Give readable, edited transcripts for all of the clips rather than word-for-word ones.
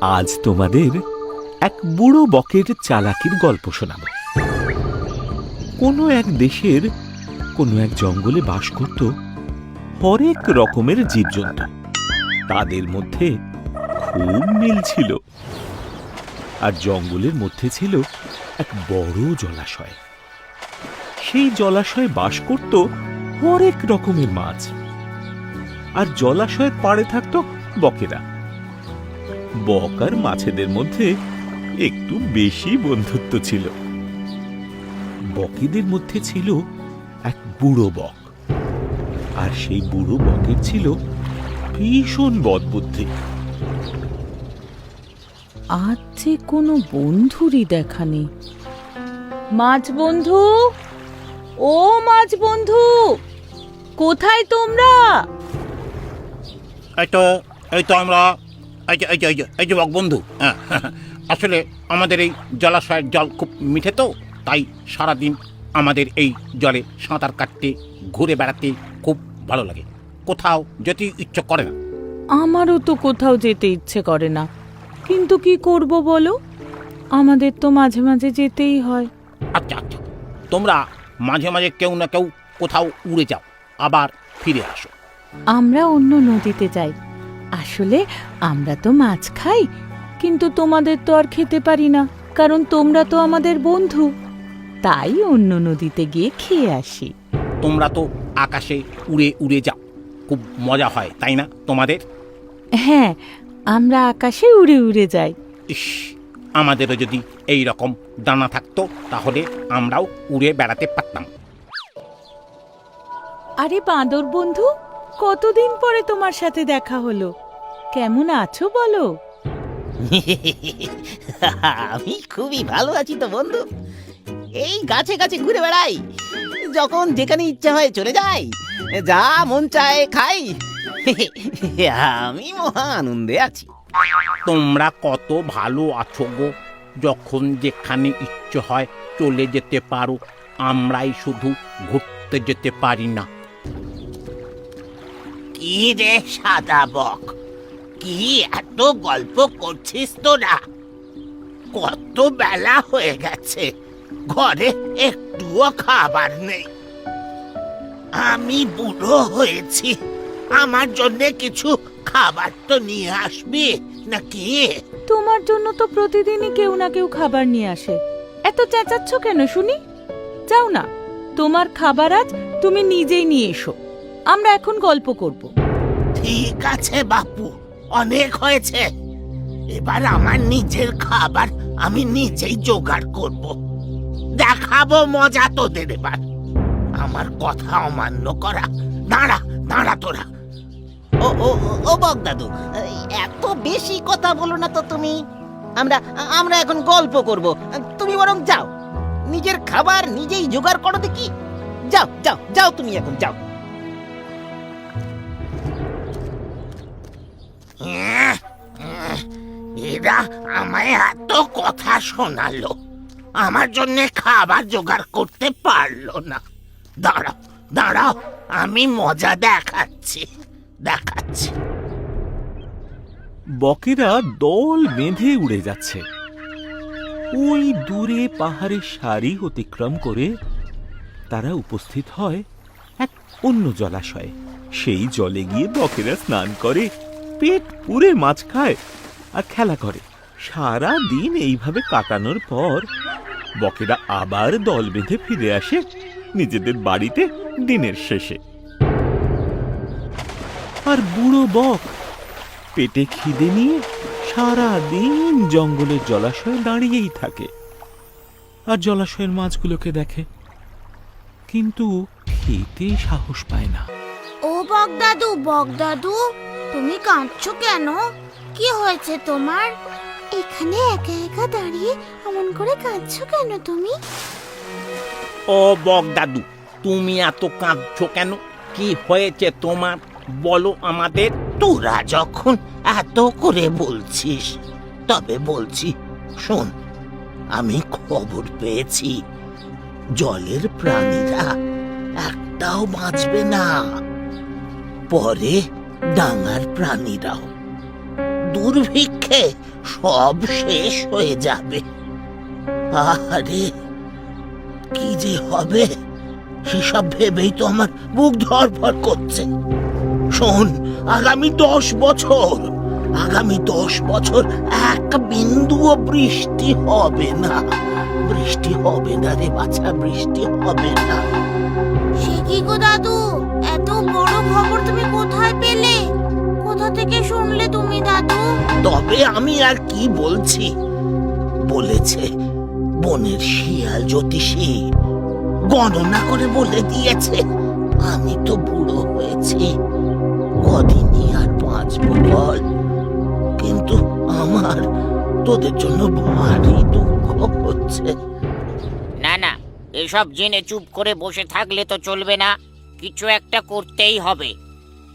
আজ তোমাদের এক বুড়ো বকের চালাকির গল্প শোনাব। কোনো এক দেশের কোনো এক জঙ্গলে বাস করত হরেক রকমের জীবজন্তু। তাদের মধ্যে খুব মিল ছিল। আর জঙ্গলের মধ্যে ছিল এক বড় জলাশয়। সেই জলাশয়ে বাস করত হরেক রকমের মাছ। আর জলাশয়ের পাড়ে থাকত বকেরা। বক আর মাছেদের মধ্যে একটু বেশি বন্ধুত্ব ছিল। বকেদের মধ্যে ছিল এক বুড়ো বক, আর সেই বুড়ো বকের ছিল ভীষণ বদবুদ্ধি। আজ যে কোনো বন্ধুরই দেখা নেই। মাছ বন্ধু, ও মাছ বন্ধু, কোথায় তোমরা? এই তো আমরা এই যে বক বন্ধু। আসলে আমাদের এই জলাশয়ের জল খুব মিঠে, তো তাই সারাদিন আমাদের এই জলে সাঁতার কাটতে, ঘুরে বেড়াতে খুব ভালো লাগে। কোথাও যেতে ইচ্ছে করে না। আমারও তো কোথাও যেতে ইচ্ছে করে না, কিন্তু কি করব বলো, আমাদের তো মাঝে মাঝে যেতেই হয়। আচ্ছা, তোমরা মাঝে মাঝে কেউ না কেউ কোথাও উড়ে যাও, আবার ফিরে আসো। আমরা অন্য নদীতে যাই। আসলে আমরা তো মাছ খাই, কিন্তু তোমাদের তো আর খেতে পারি না, কারণ তোমরা তো আমাদের বন্ধু। তাই অন্য নদীতে গিয়ে খেয়ে আসি। তোমরা তো আকাশে উড়ে উড়ে যাও, খুব মজা হয় তাই না তোমাদের? হ্যাঁ, আমরা আকাশে উড়ে উড়ে যাই। ইস, আমাদেরও যদি এই রকম ডানা থাকতো তাহলে আমরাও উড়ে বেড়াতে পারতাম। আরে বাঁদর বন্ধু, কতদিন পরে তোমার সাথে দেখা হলো। কেমন আছো বলো? আমি খুবই ভালো আছি তো বন্ধু। এই গাছে গাছে ঘুরে বেড়াই, যখন যেখানে ইচ্ছা হয় চলে যাই, যা মন চায় খাই। আমি মহা আনন্দে আছি। তোমরা কত ভালো আছো গো, যখন যেখানে ইচ্ছে হয় চলে যেতে পারো। আমরাই শুধু ঘুরতে যেতে পারি না। কি রে সাদা বক, কি এত গল্প করছিস তোরা? কত বেলা হয়ে গেছে, ঘরে একটুও খাবার নেই। আমি বুড়ো হয়েছি, আমার জন্য কিছু খাবার তো নিয়ে আসবি নাকি? তোমার জন্য তো প্রতিদিনই কেউ না কেউ খাবার নিয়ে আসে। এত চেঁচাচ্ছ কেন শুনি? যাও না, তোমার খাবার আজ তুমি নিজেই নিয়ে এসো। আমরা এখন গল্প করব। ঠিক আছে বাপু, অনেক হয়েছে। এবার আমার নিজের খাবার আমি নিজেই জোগাড় করব। দেখাবো মজা তোদের এবার। আমার কথা অমান্য করা, দাঁড়া দাঁড়া তোরা। ও বক দাদু, এত বেশি কথা বলো না তো তুমি। আমরা এখন গল্প করব। তুমি বরং যাও, নিজের খাবার নিজেই জোগাড় করো দেখি। যাও যাও যাও, তুমি এখন যাও। এরা আমায় এত কথা শোনালো, আমার জন্য খাবার জোগাড় করতে পারলো না। দাঁড়াও দাঁড়াও, আমি মজা দেখাচ্ছি। বকেরা দল বেঁধে উড়ে যাচ্ছে। ওই দূরে পাহাড়ের সারি অতিক্রম করে তারা উপস্থিত হয় এক অন্য জলাশয়ে। সেই জলে গিয়ে বকেরা স্নান করে, পেট পুরে মাছ খায় আর খেলা করে। সারা দিন এইভাবে কাটানোর পর বকেরা আবার দল বেঁধে ফিরে আসে নিজেদের বাড়িতে দিনের শেষে। আর বুড়ো বক পেটে খিদে নিয়ে সারা দিন জঙ্গলের জলাশয়ে দাঁড়িয়েই থাকে আর জলাশয়ের মাছগুলোকে দেখে, কিন্তু খেতে সাহস পায় না। ও বগদাদু, তুমি কাঁদছো কেন? কি হয়েছে তোমার? এখানে একা একা দাঁড়িয়ে অমন করে কাঁদছো কেন তুমি? ও বক দাদু, তুমি এত কাঁদছো কেন? কি হয়েছে তোমার, বলো আমাদের। তোরা যখন এত করে বলছিস, তবে বলছি শোন। আমি খবর পেয়েছি জলের প্রাণীরা একটাও বাঁচবে না, পরে ডাঙার প্রাণীরাও। দুর্ভিক্ষে সব শেষ হয়ে যাবে। আরে কি যে হবে সেসব ভেবেই তো আমার বুক ধড়ফড় করছে। শোন, আগামী 10 বছর এক বিন্দুও বৃষ্টি হবে না। বৃষ্টি হবে না রে বাছা, বৃষ্টি হবে না। সে কি গো দাদু, এত বড় খবর তুমি কোথায় পেলে? কোথা থেকে শুনলে তুমি দাদু? তবে আমি আর কি বলছি, বলেছে বনের শিয়াল জ্যোতিষী গণনা করে বলে দিয়েছে। আমি তো বুড়ো হয়েছি, কদিনই আর বাঁচবো বল। কিন্তু আমার তোদের জন্য ভারী দুঃখ হচ্ছে। না না, এসব জেনে চুপ করে বসে থাকলে তো চলবে না, কিছু একটা করতেই হবে।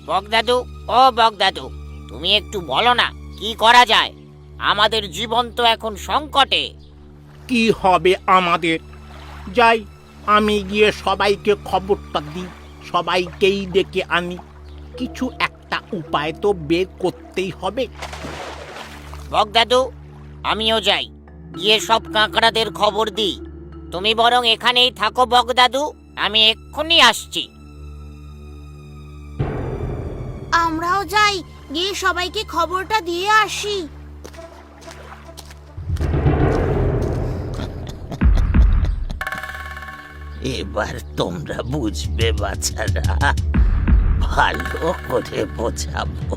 বগদাদু, ও বগদাদু, তুমি একটু বলো না কি করা যায়? আমাদের জীবন তো এখন সংকটে। কি হবে আমাদের? যাই, আমি গিয়ে সবাইকে খবরটা দিই, সবাইকেই ডেকে আনি। কিছু একটা উপায় তো বের করতেই হবে। বগদাদু, আমিও যাই, গিয়ে সব কাঁকড়াদের খবর দিই। তুমি বরং এখানেই থাকো বগদাদু, আমি এক্ষুনি আসছি। আমরাও যাই, গিয়ে সবাইকে খবরটা দিয়ে আসি। এবার তোমরা বুঝবে বাচ্চারা, ভালো করে বোঝাবো।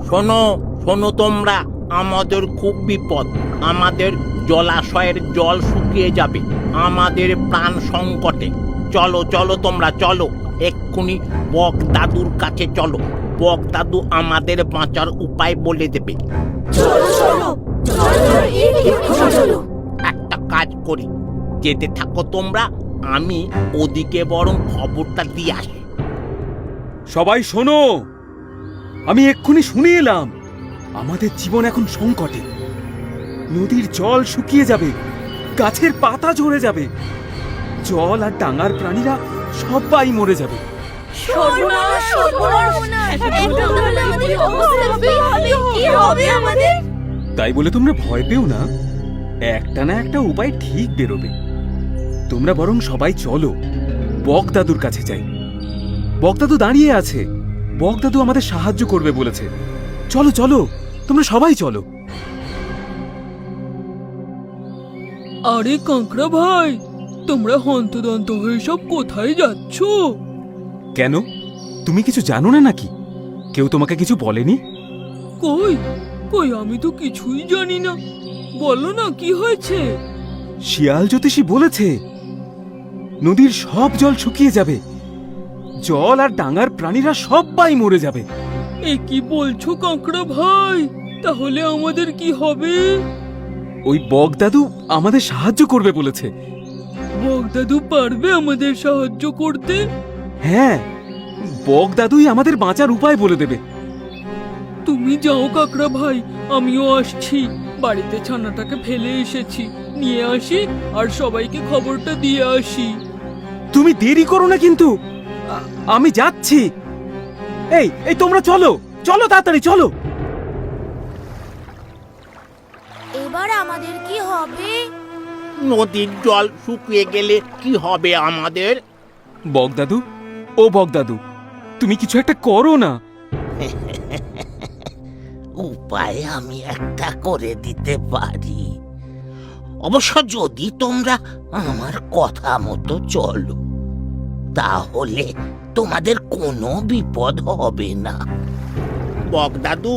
শোনো শোনো তোমরা, আমাদের খুব বিপদ। আমাদের জলাশয়ের জল শুকিয়ে যাবে, আমাদের প্রাণ সংকটে। চলো চলো তোমরা চলো, এক্ষুনি বক দাদুর কাছে চলো। বক দাদু আমাদের বাঁচার উপায় বলে দেবে। একটা কাজ করি, যেতে থাকো তোমরা, আমি ওদিকে বরং খবরটা দিয়ে আসি। সবাই শোনো, আমি এক্ষুনি শুনে এলাম আমাদের জীবন এখন সংকটে। নদীর জল শুকিয়ে যাবে, গাছের পাতা ঝরে যাবে, জল আর ডাঙার প্রাণীরা সবাই মরে যাবে। তাই বলে তোমরা ভয় পেও না, একটা না একটা উপায় ঠিক বেরোবে। তোমরা বরং সবাই চলো, বকদাদুর কাছে যাই। বকদাদু দাঁড়িয়ে আছে, বকদাদু আমাদের সাহায্য করবে বলেছে। চলো চলো, তোমরা সবাই চলো। আরে কাঁকড়া ভাই, তোমরা হন্তদন্ত হয়ে সব কোথায় যাচ্ছ? কেন, তুমি কিছু জানো না নাকি? কেউ তোমাকে কিছু বলেনি? কই কই, আমি তো কিছুই জানি না। বলো না কি হয়েছে? শিয়াল জ্যোতিষী বলেছে নদীর সব জল শুকিয়ে যাবে, জল আর ডাঙার প্রাণীরা সবাই মরে যাবে। এ কি বলছো কাঁকড়া ভাই? তাহলে আমাদের কি হবে? ওই বকদাদু আমাদের সাহায্য করবে বলেছে। বগদাদু পারবে আমাদের সাহায্য করতে? হ্যাঁ, বকদাদুই আমাদের বাঁচার উপায় বলে দেবে। তুমি যাও কাঁকড়া ভাই, আমিও আসছি। বাড়িতে ছানাটাকে ফেলে এসেছি, নিয়ে আসি আর সবাইকে খবরটা দিয়ে আসি। তুমি দেরি করো না কিন্তু, আমি যাচ্ছি। এই এই তোমরা চলো চলো, তাড়াতাড়ি চলো। এবার আমাদের কি হবে? নদীর জল শুকিয়ে গেলে কি হবে আমাদের? বকদাদু, ও বকদাদু, তুমি কিছু একটা করো না। উপায় আমি একটা করে দিতে পারি, অবশ্য যদি তোমরা আমার কথা মতো চলো, তাহলে তোমাদের কোনো বিপদ হবে না। বক দাদু,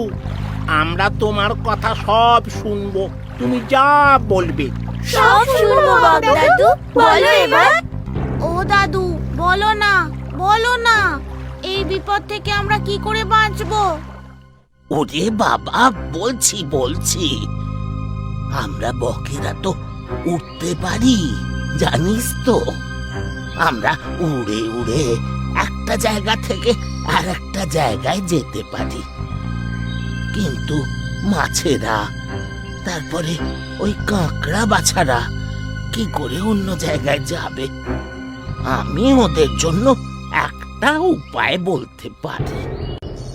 আমরা তোমার কথা সব শুনবো, তুমি যা বলবে। সব শুনবো দাদু, বলো এবার। ও দাদু, বলো না বলো না, এই বিপদ থেকে আমরা কি করে বাঁচবো? ওরে বাবা, বলছি আমরা বকেরা তো উঠতে পারি, জানিস তো। আমরা উড়ে উড়ে একটা জায়গা থেকে আর একটা জায়গায় যেতে পারি। কিন্তু মাছেরা, তারপরে ওই কাঁকড়া বাছারা কি করে অন্য জায়গায় যাবে? আমি ওদের জন্য একটা উপায় বলতে পারি।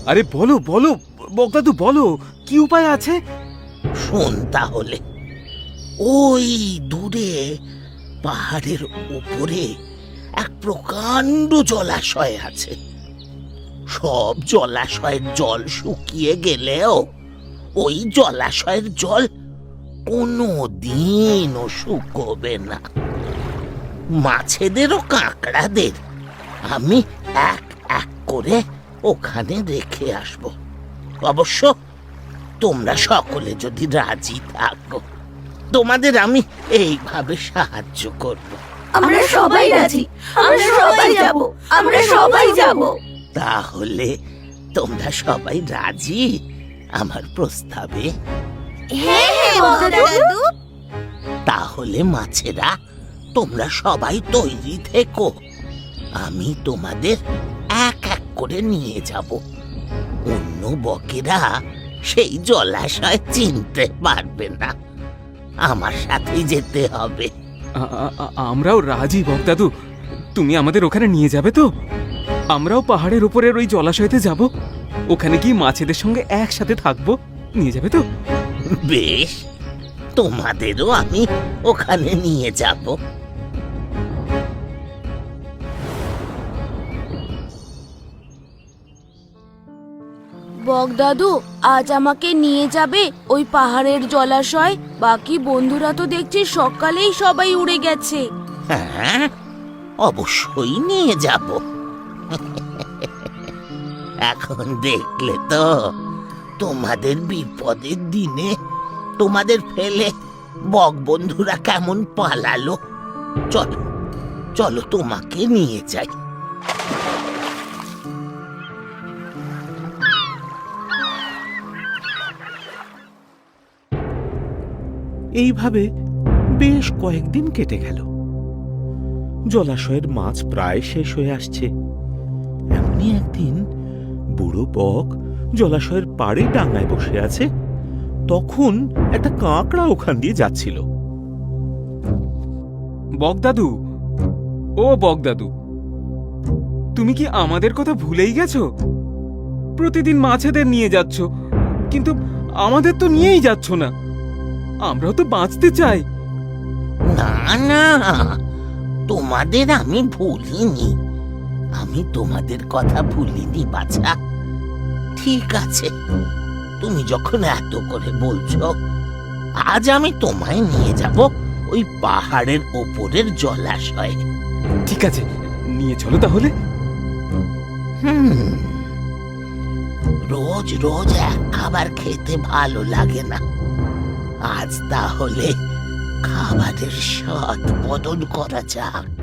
আরে বলো বলো, বগদাদু বলো কি উপায় আছে? শোন তাহলে, ওই দূরে পাহাড়ের উপরে এক প্রকাণ্ড জলাশয় আছে। সব জলাশয়ের জল শুকিয়ে গেলেও ওই জলাশয়ের জল কোনো দিনও শুকোবে না। মাছেদের ও কাঁকড়াদের আমি এক এক করে ওখানে রেখে আসব। অবশ্য তোমরা সকলে যদি রাজি থাকো, তোমাদের আমি এইভাবে সাহায্য করব। আমরা সবাই রাজি, আমরা সবাই যাব, আমরা সবাই যাব। তাহলে তোমরা সবাই রাজি আমার প্রস্তাবে? হ্যাঁ হ্যাঁ বগদাদু। তাহলে মাছেরা তোমরা সবাই তৈরি থেকো। আমি তোমাদের এক এক করে নিয়ে যাব। অন্য বকেরা সেই জলাশয় চিনতে পারবে না। আমার সাথেই যেতে হবে। আমরাও রাজি বগদাদু, তুমি আমাদের ওখানে নিয়ে যাবে তো? আমরাও পাহাড়ের উপরের ওই জলাশয়তে যাব, ওখানে গিয়ে মাছেদের সঙ্গে একসাথে থাকবো। নিয়ে যাবে তো? বেশ, তোমাদেরও আমি ওখানে নিয়ে যাব। বগদাদু, আজ আমাকে নিয়ে যাবে ওই পাহাড়ের জলাশয়? বাকি বন্ধুরা তো দেখছি সকালেই সবাই উড়ে গেছে। হ্যাঁ, অবশ্যই নিয়ে যাব। এখন দেখলে তো তোমাদের বিপদের দিনে তোমাদের ফেলে বক বন্ধুরা কেমন পালালো। চলো চলো, তোমাকে নিয়ে যাই। এইভাবে বেশ কয়েকদিন কেটে গেল। জলাশয়ের মাছ প্রায় শেষ হয়ে আসছে। এমনই একদিন বুড়ো বক জলাশয়ের পাড়ে ডাঙায় বসে আছে। তখন একটা কাঁকড়া ওখান দিয়ে যাচ্ছিল। বগদাদু, ও বগদাদু, তুমি কি আমাদের কথা ভুলেই গেছো? প্রতিদিন মাছেদের নিয়ে যাচ্ছ, কিন্তু আমাদের তো নিয়েই যাচ্ছ না। আমরাও তো বাঁচতে চাই। না না, তোমাদের আমি ভুলিনি। আমি তোমাদের কথা ভুলিনি বাছা। ঠিক আছে, তুমি যখন এত করে বলছো, আজ আমি তোমায় নিয়ে যাব ওই পাহাড়ের ওপরের জলাশয়ে। ঠিক আছে, নিয়ে চলো তাহলে। রোজ রোজ এক খাবার খেতে ভালো লাগে না। আজ তাহলে খাবারের স্বাদ বদল করা যাক।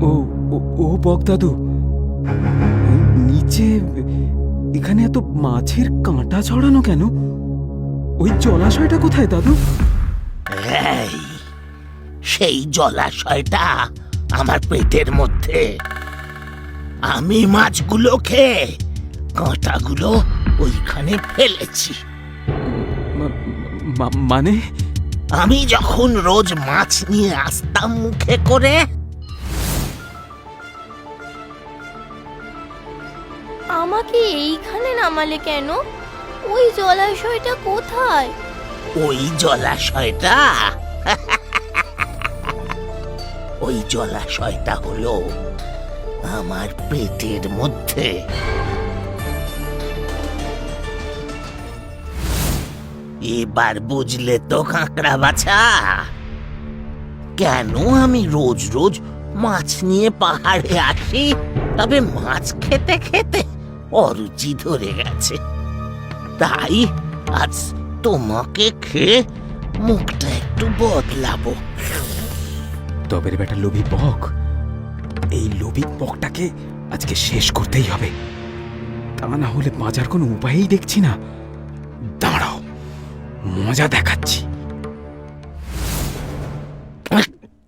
ও ও বগদাদু, ওই নিচে এখানে এত মাছের কাঁটা ছড়ানো কেন? ওই জলাশয়টা কোথায় দাদু? এই, সেই জলাশয়টা আমার পেটের মধ্যে। আমি মাছগুলোকে কাঁটাগুলো ওইখানে ফেলেছি। মানে আমি যখন রোজ মাছ নিয়ে আসতাম মুখে করে, আমাকে এইখানে নামালে কেন? ওই জলাশয়টা কোথায়? ওই জলাশয়টা ওই জলাশয়টা হলো আমার পেটের মধ্যে। এবার বুঝলে তো কাঁকড়া বাছা, কেন আমি রোজ রোজ মাছ নিয়ে পাহাড়ে আসি? তবে মাছ খেতে খেতে অরুচি ধরে গেছে, তাই আজ তোমাকে খেয়ে মুখটা একটু বদলাবো। তবে রে বেটা লোভী বক, এই লোভী বকটাকে আজকে শেষ করতেই হবে। তা না হলে বাঁচার কোনো উপায়ই দেখছি না। দাঁড়াও, মজা দেখাচ্ছি।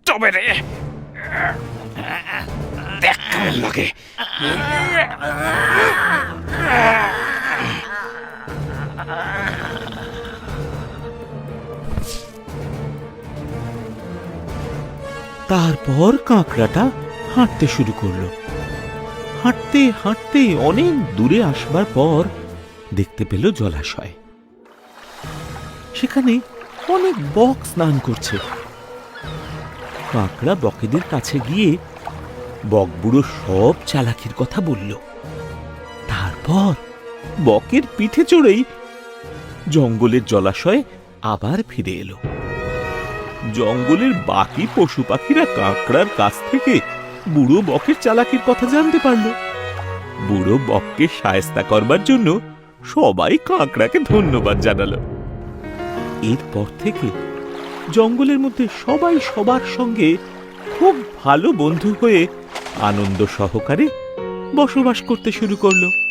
তবে রে, দেখ কেমন লাগে। তারপর কাঁকড়াটা হাঁটতে শুরু করলো। হাঁটতে হাঁটতে অনেক দূরে আসবার পর দেখতে পেল জলাশয়। সেখানে অনেক বক স্নান করছে। কাঁকড়া বকেদের কাছে গিয়ে বকবুড়ো সব চালাকির কথা বলল। তারপর বকের পিঠে চড়েই জঙ্গলের জলাশয়ে আবার ফিরে এলো। জঙ্গলের বাকি পশু পাখিরা কাঁকড়ার কাছ থেকে বুড়ো বকের চালাকির কথা জানতে পারল। বুড়ো বককে শায়েস্তা করবার জন্য সবাই কাঁকড়াকে ধন্যবাদ জানালো। এরপর থেকে জঙ্গলের মধ্যে সবাই সবার সঙ্গে খুব ভালো বন্ধু হয়ে আনন্দ সহকারে বসবাস করতে শুরু করলো।